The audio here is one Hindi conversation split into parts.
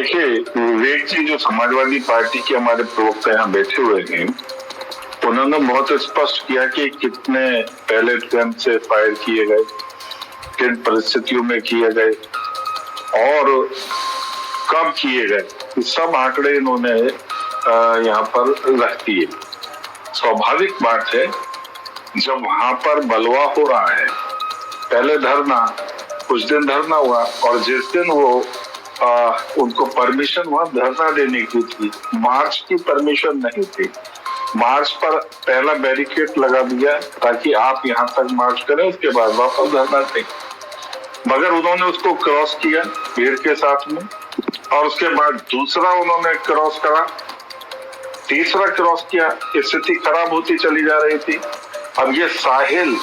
देखिए, विवेक जी जो समाजवादी पार्टी के हमारे प्रवक्ता यहाँ बैठे हुए हैं, उन्होंने बहुत स्पष्ट किया कि कितने पैलेट गन से फायर किए गए, किन परिस्थितियों में किए गए और कब किए गए, सब आंकड़े इन्होंने यहाँ पर रख दिए। स्वाभाविक बात है, जब वहां पर बलवा हो रहा है, पहले धरना, कुछ दिन धरना हुआ और जिस दिन वो उनको परमिशन हुआ धरना देने की थी, मार्च की परमिशन नहीं थी। मार्च पर पहला बैरिकेड लगा दिया ताकि आप यहाँ तक मार्च करें, उसके बाद वापस धरना दें, मगर उन्होंने उसको क्रॉस किया भीड़ के साथ में, और उसके बाद दूसरा उन्होंने क्रॉस करा, तीसरा क्रॉस किया, स्थिति खराब होती चली जा रही थी। अब ये साहिल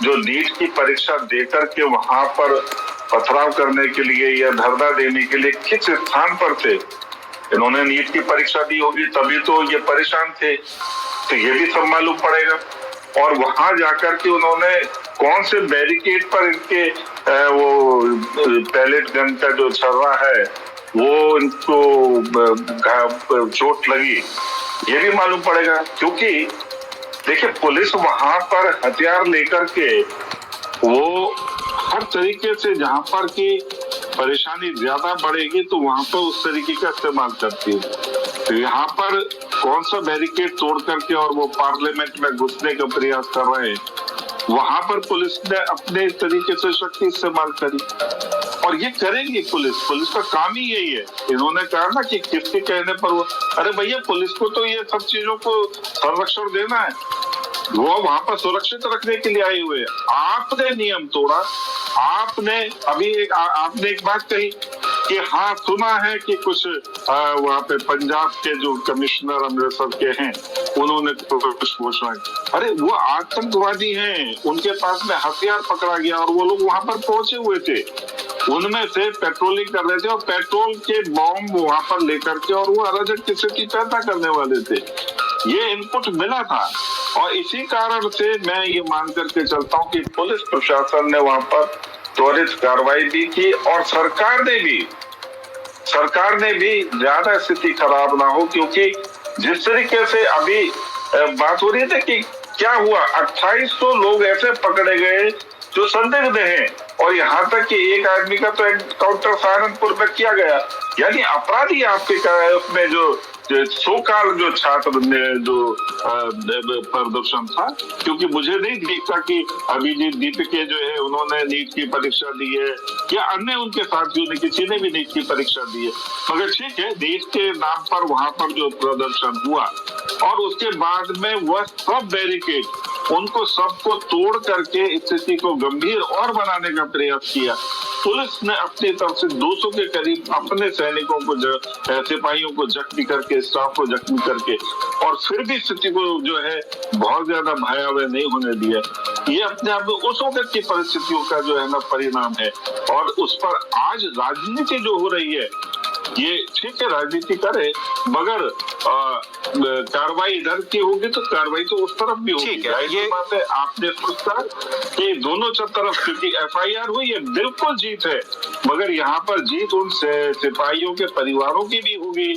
जो नीट की परीक्षा देकर के वहां पर पथराव करने के लिए या धरना देने के लिए किस स्थान पर थे, इन्होंने नीट की परीक्षा दी होगी तभी तो ये परेशान थे, तो ये भी सब मालूम पड़ेगा। और वहां जाकर के उन्होंने कौन से बैरिकेड पर इनके वो पैलेट गन का जो छर्रा है वो इनको चोट लगी, ये भी मालूम पड़ेगा। क्योंकि देखिए, पुलिस वहां पर हथियार लेकर के वो हर तरीके से जहां पर की परेशानी ज्यादा बढ़ेगी तो वहां पर उस तरीके का इस्तेमाल करती है। तो यहाँ पर कौन सा बैरिकेड तोड़ करके और वो पार्लियामेंट में घुसने का प्रयास कर रहे हैं, वहां पर पुलिस ने अपने तरीके से शक्ति इस्तेमाल करी और ये करेंगी पुलिस का काम ही यही है। इन्होंने कहा ना कि किसके कहने पर वो, अरे भैया पुलिस को तो ये सब चीजों को संरक्षण देना है, वो वहां पर सुरक्षित रखने के लिए आए हुए। आपने नियम तोड़ा, आपने अभी आपने एक बात कही कि हाँ सुना है कि कुछ वहाँ पे पंजाब के जो कमिश्नर अमृतसर के हैं उन्होंने कुछ घोषणा की। अरे वो आतंकवादी हैं, उनके पास में हथियार पकड़ा गया और वो लोग वहां पर पहुंचे हुए थे, उनमें से पेट्रोलिंग कर रहे थे और पेट्रोल के बॉम्ब वहां पर लेकर के और वो अराजक की स्थिति पैदा करने वाले थे। ये इनपुट मिला था और इसी कारण से मैं ये मान करके चलता हूँ कि पुलिस प्रशासन ने वहां पर त्वरित कार्रवाई भी की और सरकार ने भी ज्यादा स्थिति खराब ना हो। क्योंकि जिस तरीके से अभी बात हो रही है कि क्या हुआ, 2800 लोग ऐसे पकड़े गए जो संदिग्ध हैं और यहाँ तक कि एक आदमी का तो एनकाउंटर सहारनपुर में किया गया। यानी अपराधी आपके उसमें जो सोकाल जो छात्र ने जो प्रदर्शन था, क्योंकि मुझे नहीं दिखता कि अभिजीत दीपिके जो है उन्होंने नीट की परीक्षा दी है या अन्य उनके साथियों ने किसी ने भी नीट की परीक्षा दी है, मगर ठीक है नीट के नाम पर वहां पर जो प्रदर्शन हुआ और उसके बाद में वह सब बैरिकेड उनको सबको तोड़ करके स्थिति को गंभीर और बनाने का प्रयास किया। पुलिस ने अपनी तरफ से 200 के करीब अपने सैनिकों को सिपाहियों को जख्मी करके, स्टाफ को जख्मी करके, और फिर भी स्थिति को जो है बहुत ज्यादा भयावह नहीं होने दिया। ये अपने आप में उस वक्त की परिस्थितियों का जो है ना परिणाम है। और उस पर आज राजनीति जो हो रही है, ये ठीक है राजनीति करे, मगर कार्रवाई इधर की होगी तो कार्रवाई तो उस तरफ भी होगी। ये बात है, आपने सोचा कि दोनों तरफ, क्योंकि एफआईआर हुई है, बिल्कुल जीत है, मगर यहाँ पर जीत उन सिपाहियों के परिवारों की भी होगी,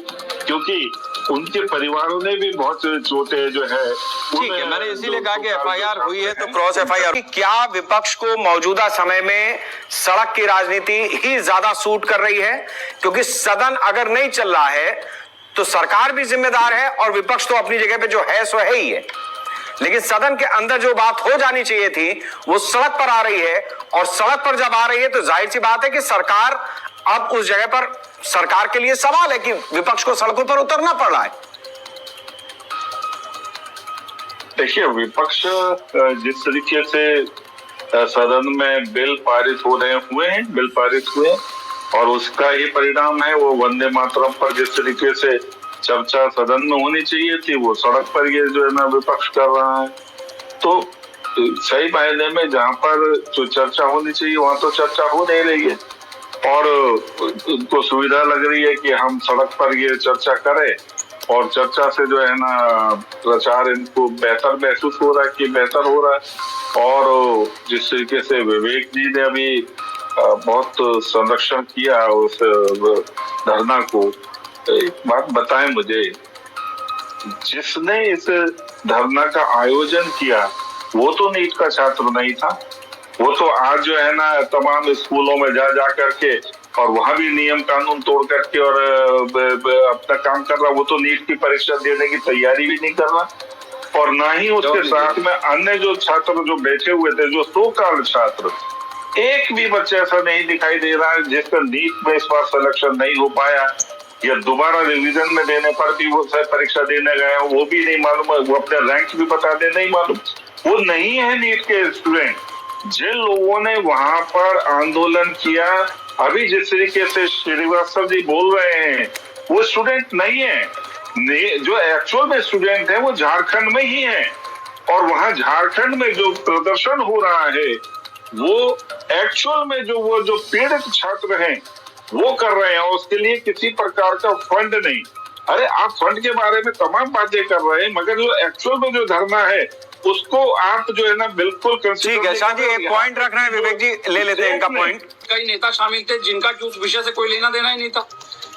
क्योंकि उनके परिवारों ने भी बहुत चोटें जो है। ठीक है, मैंने इसीलिए कहा कि एफआईआर हुई है तो क्रॉस एफआईआर। क्या विपक्ष को मौजूदा समय में सड़क की राजनीति ही ज्यादा सूट कर रही है? क्योंकि सदन अगर नहीं चल रहा है तो सरकार भी जिम्मेदार है और विपक्ष तो अपनी जगह पे जो है सो है ही है, लेकिन सदन के अंदर जो बात हो जानी चाहिए थी वो सड़क पर आ रही है, और सड़क पर जब आ रही है तो जाहिर सी बात है कि सरकार अब उस जगह पर, सरकार के लिए सवाल है कि विपक्ष को सड़कों पर उतरना पड़ रहा है। देखिए, विपक्ष जिस तरीके से सदन में बिल पारित हुए और उसका ही परिणाम है वो वंदे मातरम पर जिस तरीके से चर्चा सदन में होनी चाहिए थी वो सड़क पर ये जो है ना विपक्ष कर रहा है। तो सही मायने में जहाँ पर जो चर्चा होनी चाहिए वहां तो चर्चा हो नहीं रही है और उनको सुविधा लग रही है कि हम सड़क पर ये चर्चा करें और चर्चा से जो है ना प्रचार इनको बेहतर महसूस हो रहा है कि बेहतर हो रहा है। और जिस तरीके से विवेक जी ने अभी बहुत संरक्षण किया उस धरना को, एक बात बताएं मुझे, जिसने इस धरना का आयोजन किया वो तो नीट का छात्र नहीं था। वो तो आज जो है ना तमाम स्कूलों में जा करके और वहां भी नियम कानून तोड़ करके और अपना काम कर रहा। वो तो नीट की परीक्षा देने की तैयारी भी नहीं कर रहा, और ना ही उसके साथ में अन्य जो छात्र जो बैठे हुए थे, जो सो कॉल्ड छात्र, एक भी बच्चा ऐसा नहीं दिखाई दे रहा है जिसका नीट में इस बार सिलेक्शन नहीं हो पाया, या दोबारा रिवीजन में देने पर भी वो परीक्षा देने गए हो वो भी नहीं मालूम, वो अपने रैंक भी बता दे नहीं मालूम। वो नहीं है नीट के स्टूडेंट। जिन लोगों ने वहां पर आंदोलन किया, अभी जिस तरीके से श्रीवास्तव जी बोल रहे हैं, वो स्टूडेंट नहीं है। जो एक्चुअल में स्टूडेंट है वो झारखंड में ही है, और वहां झारखंड में जो प्रदर्शन हो रहा है वो एक्चुअल में जो पीड़ित छात्र हैं वो कर रहे हैं, उसके लिए किसी प्रकार का फंड नहीं। अरे आप फंड के बारे में तमाम बातें कर रहे हैं, मगर जो एक्चुअल में जो धरना है उसको आप जो है ना बिल्कुल ठीक है। शाह जी एक पॉइंट रख रहे हैं, विवेक जी ले लेते हैं इनका पॉइंट। कई नेता शामिल थे जिनका कि उस विषय से कोई लेना देना ही नहीं था,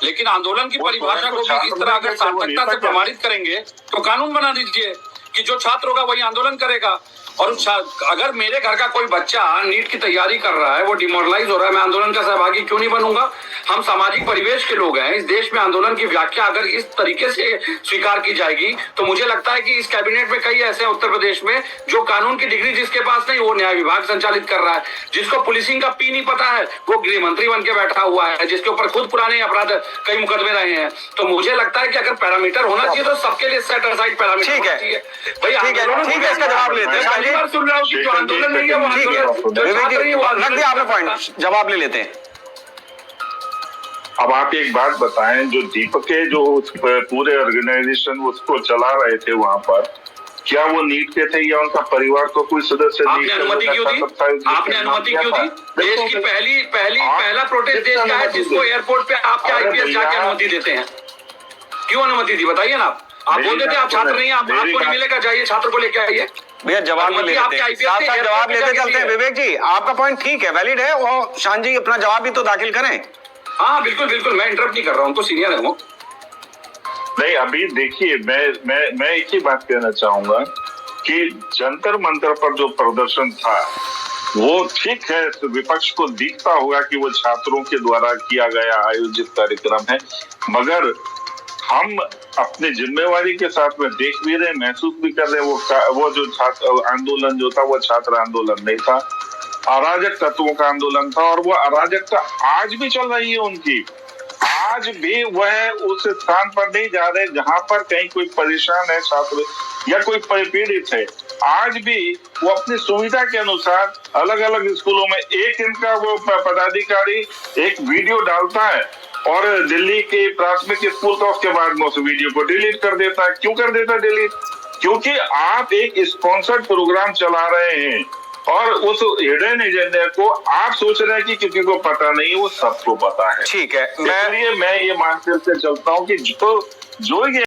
लेकिन आंदोलन की परिभाषा को भी इस तरह अगर सार्थकता से प्रमाणित करेंगे तो कानून बना दीजिए कि जो छात्र होगा वही आंदोलन करेगा। और अगर मेरे घर का कोई बच्चा नीट की तैयारी कर रहा है, वो डिमोरलाइज हो रहा है, मैं आंदोलन का सहभागी क्यों नहीं बनूंगा? हम सामाजिक परिवेश के लोग हैं। इस देश में आंदोलन की व्याख्या अगर इस तरीके से स्वीकार की जाएगी तो मुझे लगता है कि इस कैबिनेट में कई ऐसे उत्तर प्रदेश में जो कानून की डिग्री जिसके पास नहीं, वो न्याय विभाग संचालित कर रहा है। जिसको पुलिसिंग का पी नहीं पता है वो गृह मंत्री बन के बैठा हुआ है, जिसके ऊपर खुद पुराने अपराध कई मुकदमे रहे हैं। तो मुझे लगता है कि अगर पैरामीटर होना चाहिए तो सबके लिए सेट असाइड पैरामीटर होना चाहिए। ठीक है, इसका जवाब लेते हैं। सुन रहा हूँ कि जो आंदोलन नहीं है वो रख दिया आपने पॉइंट, जवाब ले लेते हैं। अब आप एक बात बताएं, जो दीपक के जो पूरे ऑर्गेनाइजेशन उसको चला रहे थे वहां पर, क्या वो नीट के थे या उनका परिवार को कोई सदस्य? आपने अनुमति क्यों दी? आपने अनुमति क्यों दी? देश की पहला प्रोटेस्ट देश का है जिसको एयरपोर्ट पे आपके आईपीएस जाके अनुमति देते हैं। क्यों अनुमति दी बताइए ना। आप बोल देते आप छात्र नहीं है, आपको नहीं मिलेगा, जाइए छात्र को लेके आइए। भैया जवाब ले लेते हैं, साथ जवाब लेते चलते हैं। विवेक जी आपका पॉइंट ठीक है, वैलिड है, वो शाह जी अपना जवाब भी तो दाखिल करें। हाँ बिल्कुल बिल्कुल, मैं इंटरप्ट नहीं कर रहा हूँ, तो सीनियर है वो। नहीं, अभी देखिए मैं एक ही बात कहना चाहूंगा कि जंतर मंतर पर जो प्रदर्शन था वो ठीक है, तो विपक्ष को दिखता होगा कि वो छात्रों के द्वारा किया गया आयोजित कार्यक्रम है, मगर हम अपने जिम्मेवारी के साथ में देख भी रहे, महसूस भी कर रहे, वो जो छात्र आंदोलन जो था वो छात्र आंदोलन नहीं था, अराजक तत्वों का आंदोलन था। और वो अराजकता आज भी चल रही है उनकी। आज भी वह उस स्थान पर नहीं जा रहे जहां पर कहीं कोई परेशान है छात्र या कोई पीड़ित है। आज भी वो अपनी सुविधा के अनुसार अलग अलग स्कूलों में एक इनका वो पदाधिकारी एक वीडियो डालता है और दिल्ली के प्राथमिक स्कूल का उसके बाद में उस वीडियो को डिलीट कर देता है। क्यों कर देता है डिलीट? क्योंकि आप एक स्पॉन्सर्ड प्रोग्राम चला रहे हैं और उस हिडन एजेंडा को आप सोच रहे हैं कि किसी को पता नहीं, वो सबको पता है। ठीक है, मैं ये मान के चलता हूँ कि जो ये